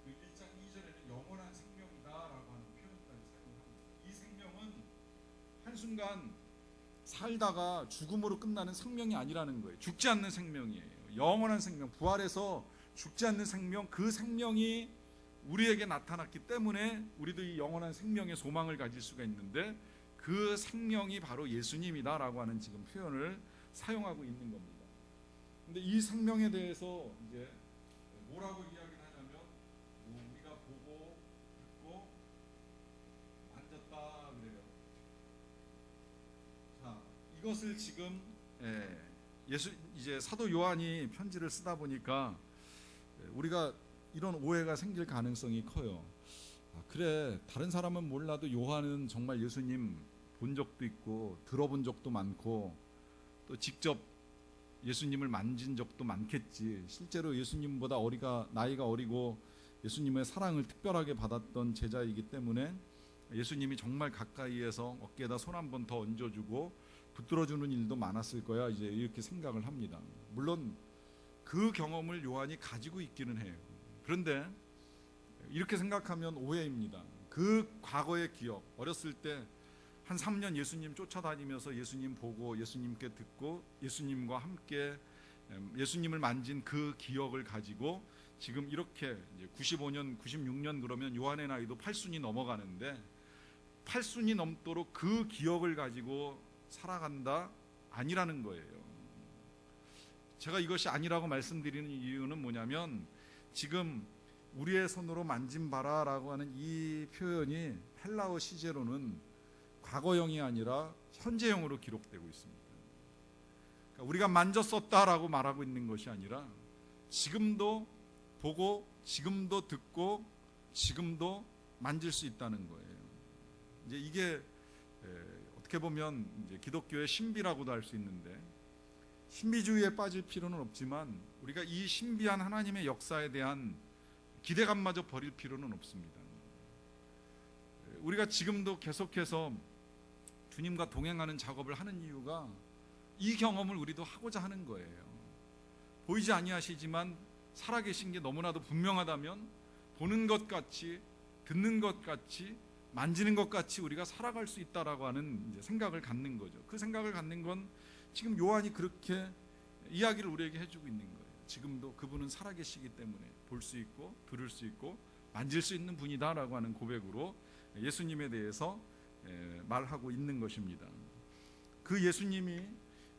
그 1장 2절에는 영원한 생명이다라고 하는 표현까지 사용을 합니다. 이 생명은 한순간 살다가 죽음으로 끝나는 생명이 아니라는 거예요. 죽지 않는 생명이에요. 영원한 생명, 부활해서 죽지 않는 생명, 그 생명이 우리에게 나타났기 때문에 우리도 이 영원한 생명의 소망을 가질 수가 있는데 그 생명이 바로 예수님이다라고 하는 지금 표현을 사용하고 있는 겁니다. 근데 이 생명에 대해서 이제 뭐라고 이야기를 하냐면 우리가 보고 듣고 만졌다 그래요. 자, 이것을 지금 이제 사도 요한이 편지를 쓰다 보니까 우리가 이런 오해가 생길 가능성이 커요. 그래, 다른 사람은 몰라도 요한은 정말 예수님 본 적도 있고 들어본 적도 많고 또 직접 예수님을 만진 적도 많겠지. 실제로 예수님보다 나이가 어리고 예수님의 사랑을 특별하게 받았던 제자이기 때문에 예수님이 정말 가까이에서 어깨에다 손 한 번 더 얹어주고 붙들어주는 일도 많았을 거야. 이제 이렇게 생각을 합니다. 물론 그 경험을 요한이 가지고 있기는 해요. 그런데 이렇게 생각하면 오해입니다. 그 과거의 기억, 어렸을 때 한 3년 예수님 쫓아다니면서 예수님 보고 예수님께 듣고 예수님과 함께 예수님을 만진 그 기억을 가지고 지금 이렇게 이제 95년, 96년 그러면 요한의 나이도 8순이 넘어가는데 8순이 넘도록 그 기억을 가지고 살아간다? 아니라는 거예요. 제가 이것이 아니라고 말씀드리는 이유는 뭐냐면 지금 우리의 손으로 만진 바라라고 하는 이 표현이 헬라어 시제로는 과거형이 아니라 현재형으로 기록되고 있습니다. 그러니까 우리가 만졌었다라고 말하고 있는 것이 아니라 지금도 보고 지금도 듣고 지금도 만질 수 있다는 거예요. 이제 이게 어떻게 보면 이제 기독교의 신비라고도 할 수 있는데 신비주의에 빠질 필요는 없지만 우리가 이 신비한 하나님의 역사에 대한 기대감마저 버릴 필요는 없습니다. 우리가 지금도 계속해서 주님과 동행하는 작업을 하는 이유가 이 경험을 우리도 하고자 하는 거예요. 보이지 아니하시지만 살아계신 게 너무나도 분명하다면 보는 것 같이 듣는 것 같이 만지는 것 같이 우리가 살아갈 수 있다라고 하는 이제 생각을 갖는 거죠. 그 생각을 갖는 건 지금 요한이 그렇게 이야기를 우리에게 해주고 있는 거예요. 지금도 그분은 살아계시기 때문에 볼 수 있고 들을 수 있고 만질 수 있는 분이다라고 하는 고백으로 예수님에 대해서 말하고 있는 것입니다. 그 예수님이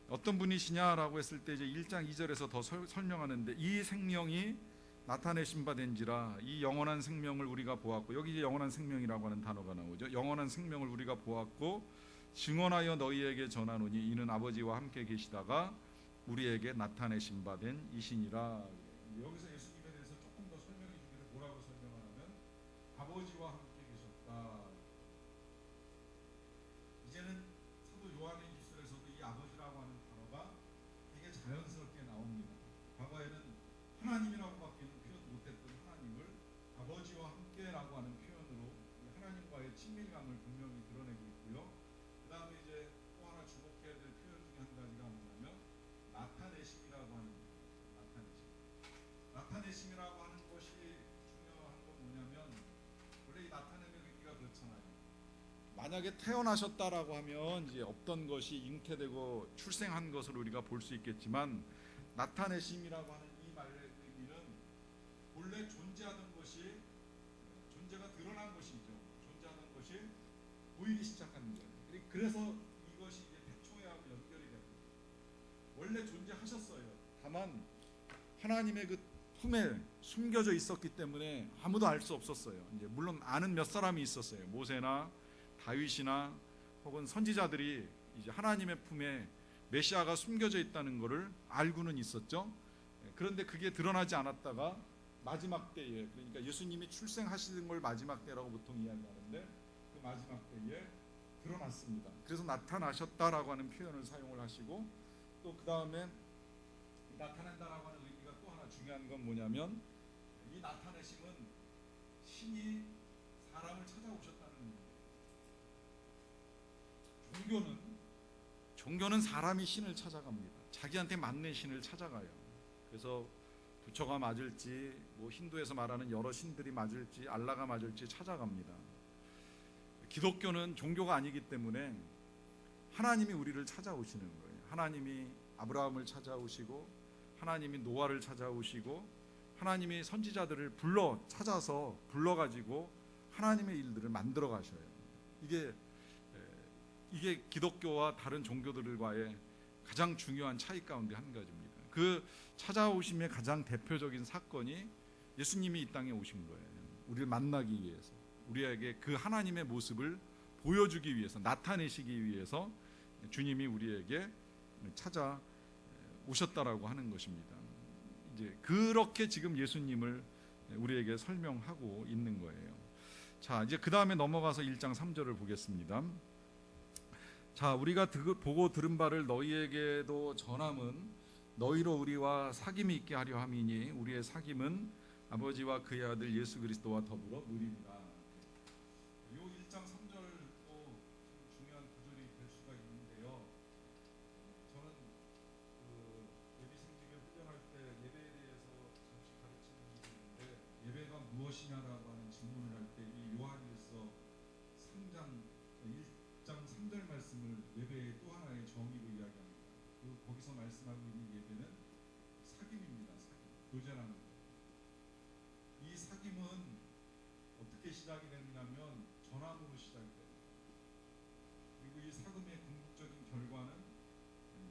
어떤 분이시냐라고 했을 때 이제 1장 2절에서 더 설명하는데 이 생명이 나타내신 바 된지라 이 영원한 생명을 우리가 보았고 여기 이제 영원한 생명이라고 하는 단어가 나오죠. 영원한 생명을 우리가 보았고 증언하여 너희에게 전하노니 이는 아버지와 함께 계시다가 우리에게 나타내신 바 된 이시니라. 여기서 예수님에 대해서 조금 더 설명해 주기를 뭐라고 설명하냐면 아버지와 함께 계셨다. 이제는 사도 요한의 입술에서도 이 아버지라고 하는 단어가 되게 자연스럽게 나옵니다. 과거에는 하나님이라고밖에 표현 못했던 하나님을 아버지와 함께라고 하는 표현으로 하나님과의 친밀감을 분명히 드러내고 있고요. 그 다음에 이제 또 하나 주목해야 될 표현 중에 한 가지가 뭐냐면 나타내심이라고 하는 나타내심이라고 하는 것이 중요한 건 뭐냐면 원래 이 나타냄의 의미가 그렇잖아요. 만약에 태어나셨다라고 하면 이제 없던 것이 잉태되고 출생한 것을 우리가 볼 수 있겠지만 나타내심이라고 하는 이 말의 의미는 본래 존재하던 것이 존재가 드러난 것이죠. 존재하던 것이 보이기 시작하는 거예요. 그래서 이것이 이제 태초에하고 연결이 됩니다. 원래 존재하셨어요. 다만 하나님의 그 품에 숨겨져 있었기 때문에 아무도 알 수 없었어요. 이제 물론 아는 몇 사람이 있었어요. 모세나 다윗이나 혹은 선지자들이 이제 하나님의 품에 메시아가 숨겨져 있다는 것을 알고는 있었죠. 그런데 그게 드러나지 않았다가 마지막 때에, 그러니까 예수님이 출생하시는 걸 마지막 때라고 보통 이야기하는데 그 마지막 때에 드러났습니다. 그래서 나타나셨다라고 하는 표현을 사용을 하시고, 또 그 다음에 나타낸다라고 하는 의미가 또 하나 중요한 건 뭐냐면, 이 나타내심은 신이 사람을 찾아오셨다는 의미예요. 종교는 사람이 신을 찾아갑니다. 자기한테 맞는 신을 찾아가요. 그래서 부처가 맞을지, 뭐 힌두에서 말하는 여러 신들이 맞을지, 알라가 맞을지 찾아갑니다. 기독교는 종교가 아니기 때문에 하나님이 우리를 찾아오시는 거예요. 하나님이 아브라함을 찾아오시고, 하나님이 노아를 찾아오시고, 하나님이 선지자들을 찾아서 불러가지고 하나님의 일들을 만들어 가셔요. 이게 기독교와 다른 종교들과의 가장 중요한 차이 가운데 한 가지입니다. 그 찾아오심의 가장 대표적인 사건이 예수님이 이 땅에 오신 거예요. 우리를 만나기 위해서, 우리에게 그 하나님의 모습을 보여주기 위해서, 나타내시기 위해서 주님이 우리에게 찾아오셨다라고 하는 것입니다. 이제 그렇게 지금 예수님을 우리에게 설명하고 있는 거예요. 자, 이제 그 다음에 넘어가서 1장 3절을 보겠습니다. 자, 우리가 보고 들은 바를 너희에게도 전함은 너희로 우리와 사귐이 있게 하려 함이니 우리의 사귐은 아버지와 그의 아들 예수 그리스도와 더불어 누립니다. 이 1장 3절도 중요한 구절이 될 수가 있는데요. 저는 예비생직에 훈련할 때 예배에 대해서 잠시 가르치는 일이 있는데, 예배가 무엇이냐라고 하는 질문을 할 때 이 요한일서 3장 1장 3절 말씀을 예배의 또 하나의 정의로 이야기합니다. 거기서 말씀하고 있는 예배는 사귐입니다. 사귐, 교제라는 것. 이 사귐은 어떻게 시작이 됐냐면 전함으로 시작이 됩니다. 그리고 이 사귐의 궁극적인 결과는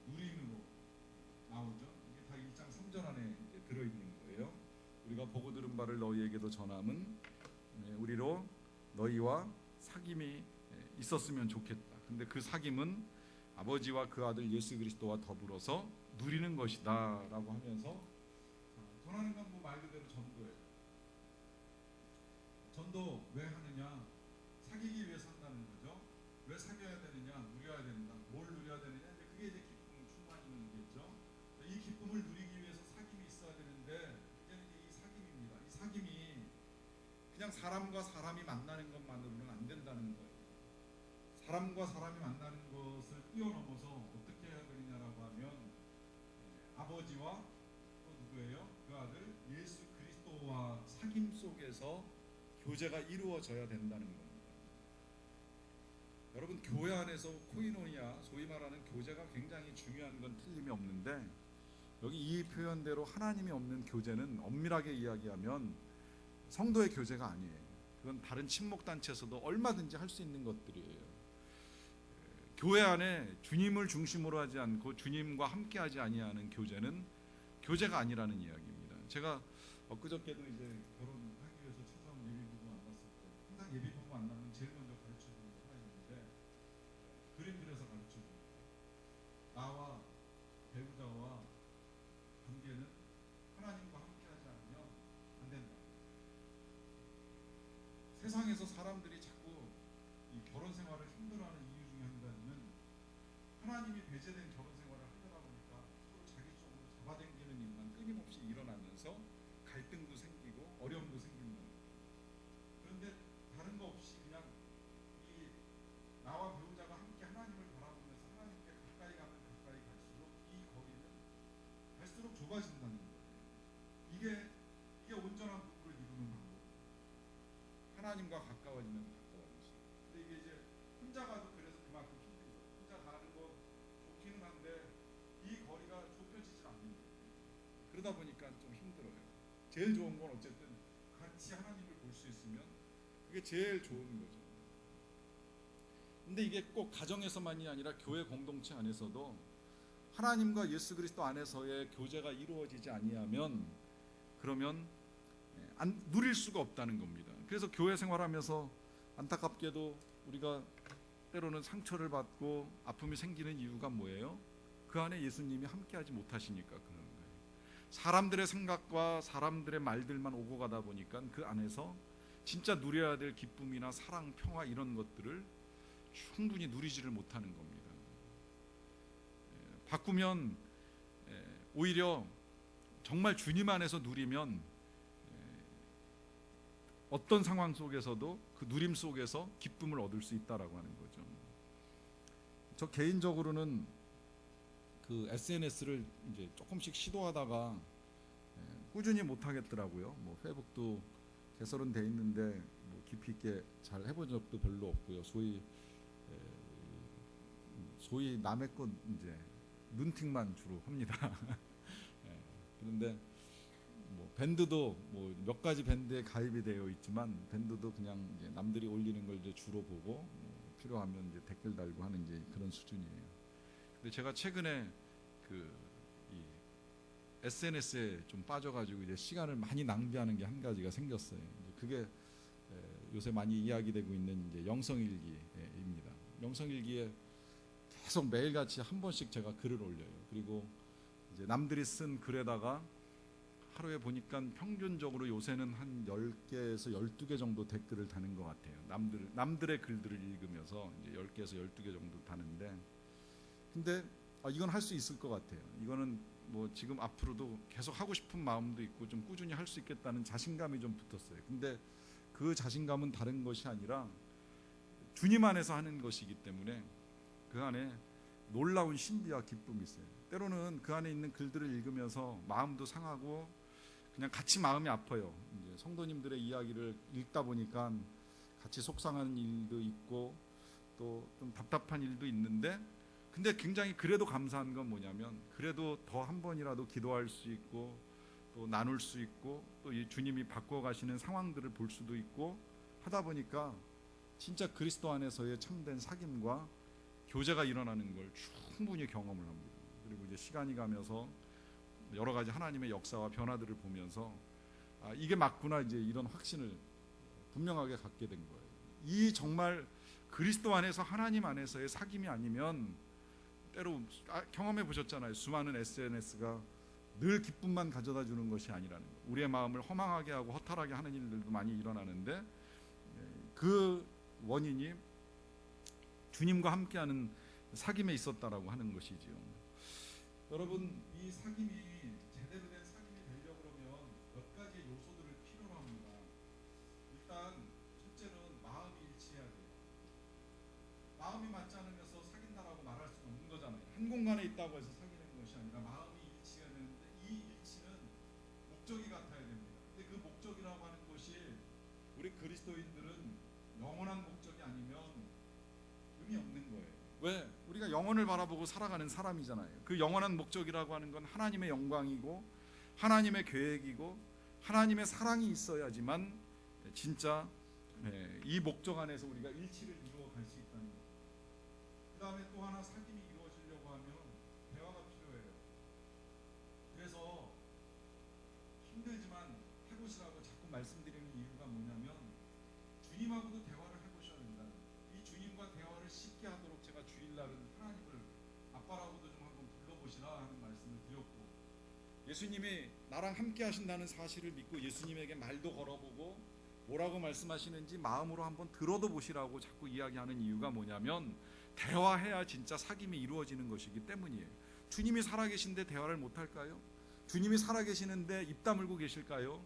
누림으로 나오죠. 이게 다 1장 3절 안에 이제 들어있는 거예요. 우리가 보고 들은 바를 너희에게도 전함은 우리로 너희와 사귐이 있었으면 좋겠다. 근데 그 사귐은 아버지와 그 아들 예수 그리스도와 더불어서 누리는 것이다 라고 하면서, 전하는 건 뭐 말 그대로 전도예요. 전도 왜 하느냐? 사귀기 위해서 한다는 거죠. 왜 사귀어야 되느냐? 누려야 된다. 뭘 누려야 되느냐? 그게 이제 기쁨 충만이겠죠. 이 기쁨을 누리기 위해서 사귐이 있어야 되는데, 이제는 이 사귐입니다. 이 사귐이 그냥 사람과 사람이 만나는 것만으로는 안 된다는 거예요. 사람과 사람이 만나는 것을 뛰어넘어서 어떻게 해야 되느냐라고 하면, 아버지와 또 누구예요? 그 아들 예수 그리스도와 사귐 속에서 교제가 이루어져야 된다는 겁니다. 여러분, 교회 안에서 코이노니아, 소위 말하는 교제가 굉장히 중요한 건 틀림이 없는데, 여기 이 표현대로 하나님이 없는 교제는 엄밀하게 이야기하면 성도의 교제가 아니에요. 그건 다른 친목단체에서도 얼마든지 할 수 있는 것들이에요. 교회 안에 주님을 중심으로 하지 않고 주님과 함께하지 아니하는 교제는 교제가 아니라는 이야기입니다. 제가 엊그저께도 이제 결혼하기 위해서 찾아온 예비부부 만났을 때, 항상 예비부부 만나면 제일 먼저 가르쳐주는 게 하나 있는데, 그림 그려서 가르쳐줍니다. 나와 배우자와 관계는 하나님과 함께하지 않으면 안 된다. 세상에서 사람들이 자꾸 이 결혼 생활을 힘들어하는 이유 중에 한 가지는 하나님이 배제된 결혼 생활을 하려다 보니까 서로 자기 쪽으로 잡아당기는 일만 끊임없이 일어나면서 갈등도 생기고 어려움도 생긴다. 그런데 다른 거 없이 그냥 이 나와 배우자가 함께 하나님을 바라보면서 하나님께 가까이 가면 가까이 갈수록 이 거리는 갈수록 좁아진다는 거예요. 이게 온전한 부부를 이루는 방법. 하나님과 가까워지면 가까워지죠. 근데 이게 이제 혼자 가도 그래서 그만큼 힘들죠. 혼자 가는 거 좋기는 한데 이 거리가 좁혀지질 않는다. 그러다 보니까 좀 힘들어요. 제일 좋은 건 어쨌든 같이 하나님을 볼 수 있으면 그게 제일 좋은 거죠. 근데 이게 꼭 가정에서만이 아니라 교회 공동체 안에서도 하나님과 예수 그리스도 안에서의 교제가 이루어지지 아니하면, 그러면 누릴 수가 없다는 겁니다. 그래서 교회 생활하면서 안타깝게도 우리가 때로는 상처를 받고 아픔이 생기는 이유가 뭐예요? 그 안에 예수님이 함께하지 못하시니까 그러는 거예요. 사람들의 생각과 사람들의 말들만 오고 가다 보니까 그 안에서 진짜 누려야 될 기쁨이나 사랑, 평화 이런 것들을 충분히 누리지를 못하는 겁니다. 바꾸면 오히려 정말 주님 안에서 누리면 어떤 상황 속에서도 그 누림 속에서 기쁨을 얻을 수 있다라고 하는 거죠. 저 개인적으로는 그 SNS를 이제 조금씩 시도하다가 꾸준히 못 하겠더라고요. 뭐 페이북도 개설은 돼 있는데 뭐 깊이 있게 잘 해본 적도 별로 없고요. 소위 남의 것 이제 눈팅만 주로 합니다. 그런데 뭐 밴드도 뭐 몇 가지 밴드에 가입이 되어 있지만 밴드도 그냥 이제 남들이 올리는 걸 이제 주로 보고 뭐 필요하면 이제 댓글 달고 하는 이제 그런 수준이에요. 근데 제가 최근에 이 SNS에 좀 빠져가지고 이제 시간을 많이 낭비하는 게 한 가지가 생겼어요. 그게 요새 많이 이야기되고 있는 이제 영성일기입니다. 영성일기에 계속 매일같이 한 번씩 제가 글을 올려요. 그리고 이제 남들이 쓴 글에다가 하루에 보니까 평균적으로 요새는 한 10개에서 12개 정도 댓글을 다는 것 같아요. 남들의 글들을 읽으면서 이제 10개에서 12개 정도 다는데, 근데 이건 할 수 있을 것 같아요. 이거는 뭐 지금 앞으로도 계속 하고 싶은 마음도 있고 좀 꾸준히 할 수 있겠다는 자신감이 좀 붙었어요. 근데 그 자신감은 다른 것이 아니라 주님 안에서 하는 것이기 때문에 그 안에 놀라운 신비와 기쁨이 있어요. 때로는 그 안에 있는 글들을 읽으면서 마음도 상하고 그냥 같이 마음이 아파요. 이제 성도님들의 이야기를 읽다 보니까 같이 속상한 일도 있고 또 좀 답답한 일도 있는데, 근데 굉장히 그래도 감사한 건 뭐냐면 그래도 더 한 번이라도 기도할 수 있고 또 나눌 수 있고 또 이 주님이 바꿔가시는 상황들을 볼 수도 있고 하다 보니까 진짜 그리스도 안에서의 참된 사귐과 교제가 일어나는 걸 충분히 경험을 합니다. 그리고 이제 시간이 가면서 여러 가지 하나님의 역사와 변화들을 보면서 이게 맞구나, 이제 이런 확신을 분명하게 갖게 된 거예요. 이 정말 그리스도 안에서 하나님 안에서의 사귐이 아니면 때로 경험해 보셨잖아요. 수많은 SNS가 늘 기쁨만 가져다 주는 것이 아니라는 거. 우리의 마음을 허망하게 하고 허탈하게 하는 일들도 많이 일어나는데 그 원인이 주님과 함께하는 사귐에 있었다라고 하는 것이지요. 여러분, 이 사귐이 제대로 된 사귐이 되려고 그러면 몇 가지 요소들을 필요로 합니다. 일단 첫째는 마음이 일치해야 돼요. 마음이 맞지 않으면서 사귄다라고 말할 수는 없는 거잖아요. 한 공간에 있다고 해서 사귀는 것이 아니라 마음이 일치해야 되는데 이 일치는 목적이 같아야 됩니다. 근데 그 목적이라고 하는 것이 우리 그리스도인들은 영원한 목적이 아니면 의미 없는 거예요. 왜? 우리가 영혼을 바라보고 살아가는 사람이잖아요. 그 영원한 목적이라고 하는 건 하나님의 영광이고 하나님의 계획이고 하나님의 사랑이 있어야지만 진짜 이 목적 안에서 우리가 일치를 이루어갈 수 있다는 것. 그 다음에 또 하나 사귐이 이루어지려고 하면 대화가 필요해요. 그래서 힘들지만 해보시라고 자꾸 말씀드리는 이유가 뭐냐면 주님하고도 대화를 해보셔야 된다. 이 주님과 대화를 쉽게 하도록 제가 주일날은 하나님을 아빠라고도 좀 한번 불러보시라 하는 말씀을 드렸고, 예수님이 나랑 함께 하신다는 사실을 믿고 예수님에게 말도 걸어보고 뭐라고 말씀하시는지 마음으로 한번 들어도 보시라고 자꾸 이야기하는 이유가 뭐냐면 대화해야 진짜 사귐이 이루어지는 것이기 때문이에요. 주님이 살아계신데 대화를 못할까요? 주님이 살아계시는데 입 다물고 계실까요?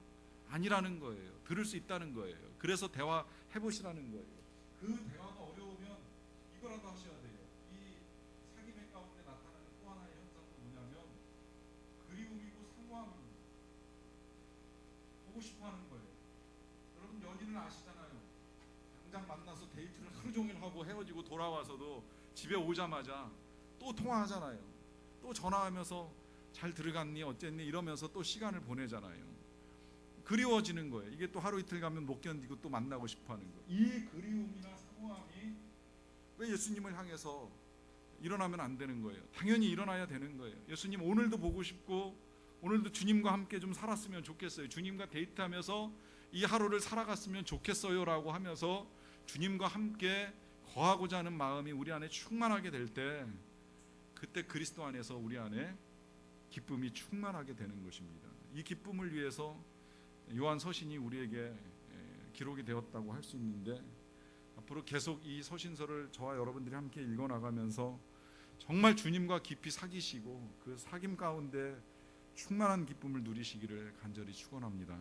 아니라는 거예요. 들을 수 있다는 거예요. 그래서 대화해보시라는 거예요. 그 대화가 어려우면 이거라도 하셔야 돼요. 이 사귐의 가운데 나타나는 또 하나의 현상은 뭐냐면 그리움이고 사모함입니다. 보고 싶어하는 거예요. 여러분 연인을 아시잖아요. 당장 만나서 데이트를 하루 종일 하고 헤어지고 돌아와서도 집에 오자마자 또 통화하잖아요. 또 전화하면서 잘 들어갔니 어쨌니 이러면서 또 시간을 보내잖아요. 그리워지는 거예요. 이게 또 하루 이틀 가면 못 견디고 또 만나고 싶어하는 거예요. 이 그리움이나 사모함이 왜 예수님을 향해서 일어나면 안 되는 거예요? 당연히 일어나야 되는 거예요. 예수님 오늘도 보고 싶고 오늘도 주님과 함께 좀 살았으면 좋겠어요. 주님과 데이트하면서 이 하루를 살아갔으면 좋겠어요 라고 하면서 주님과 함께 거하고자 하는 마음이 우리 안에 충만하게 될 때 그때 그리스도 안에서 우리 안에 기쁨이 충만하게 되는 것입니다. 이 기쁨을 위해서 요한 서신이 우리에게 기록이 되었다고 할 수 있는데 앞으로 계속 이 서신서를 저와 여러분들이 함께 읽어나가면서 정말 주님과 깊이 사귀시고 그 사귐 가운데 충만한 기쁨을 누리시기를 간절히 축원합니다.